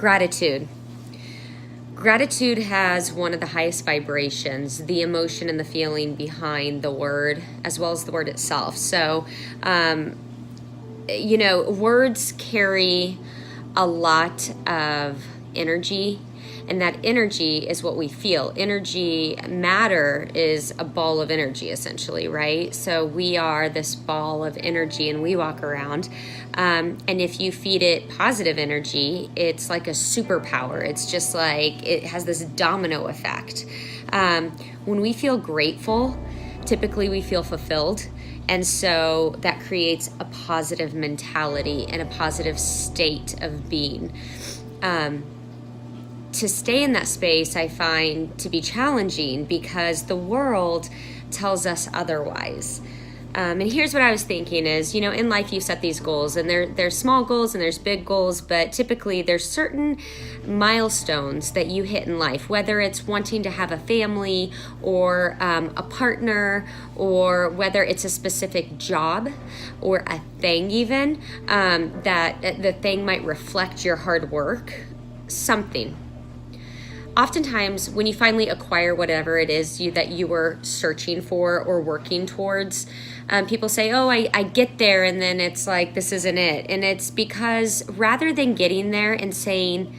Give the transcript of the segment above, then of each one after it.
Gratitude. Gratitude has one of the highest vibrations, the emotion and the feeling behind the word, as well as the word itself. So, words carry a lot of energy, and that energy is what we feel. Energy, matter is a ball of energy, essentially, right? So we are this ball of energy, and we walk around. And if you feed it positive energy, it's like a superpower. It's just like, it has this domino effect. When we feel grateful, typically we feel fulfilled. And so that creates a positive mentality and a positive state of being. To stay in that space, I find to be challenging because the world tells us otherwise. And here's what I was thinking is, in life you set these goals, and there's small goals and there's big goals, but typically there's certain milestones that you hit in life, whether it's wanting to have a family or a partner, or whether it's a specific job or a thing even, that the thing might reflect your hard work, something. Oftentimes, when you finally acquire whatever it is that you were searching for or working towards, people say, oh, I get there, and then it's like, this isn't it. And it's because rather than getting there and saying,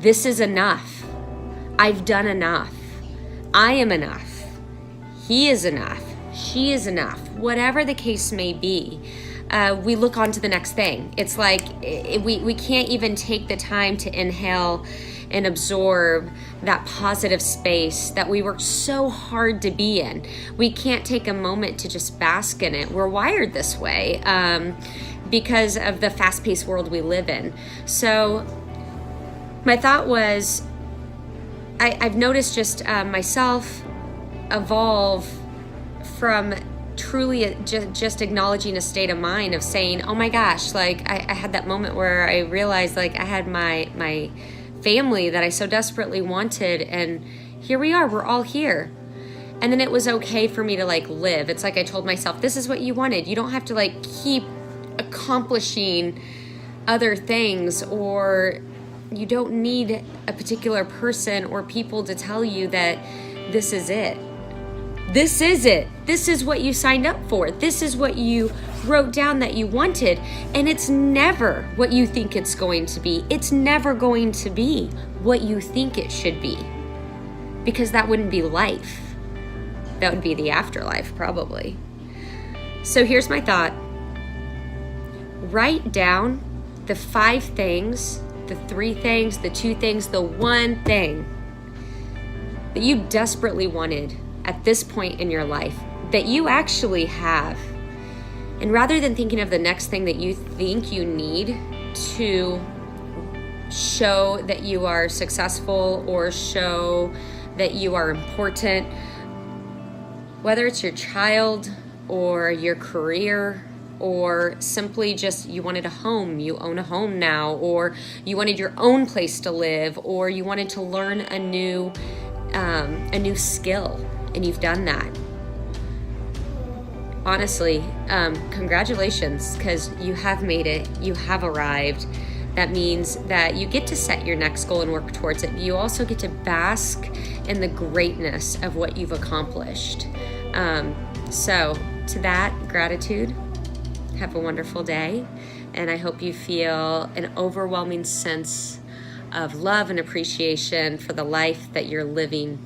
this is enough, I've done enough, I am enough, he is enough, she is enough, whatever the case may be, we look on to the next thing. It's like we can't even take the time to inhale and absorb that positive space that we worked so hard to be in. We can't take a moment to just bask in it. We're wired this way because of the fast-paced world we live in. So my thought was, I've noticed just myself evolve from truly just acknowledging a state of mind of saying, oh my gosh, like I had that moment where I realized like I had my family that I so desperately wanted, and here we are, we're all here. And then it was okay for me to like live. It's like I told myself, this is what you wanted. You don't have to like keep accomplishing other things, or you don't need a particular person or people to tell you that this is it. This is it. This is what you signed up for. This is what you wrote down that you wanted. And it's never what you think it's going to be. It's never going to be what you think it should be. Because that wouldn't be life. That would be the afterlife, probably. So here's my thought. Write down the 5 things, the 3 things, the 2 things, the 1 thing that you desperately wanted at this point in your life that you actually have. And rather than thinking of the next thing that you think you need to show that you are successful or show that you are important, whether it's your child or your career, or simply just you wanted a home, you own a home now, or you wanted your own place to live, or you wanted to learn a new skill, and you've done that. Honestly, congratulations, because you have made it, you have arrived. That means that you get to set your next goal and work towards it. You also get to bask in the greatness of what you've accomplished. So to that, gratitude. Have a wonderful day, and I hope you feel an overwhelming sense of love and appreciation for the life that you're living,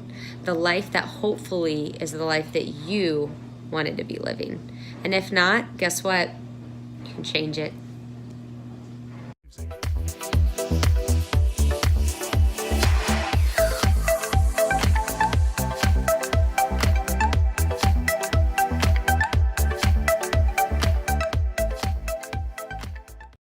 the life that hopefully is the life that you wanted to be living. And if not, guess what? You can change it.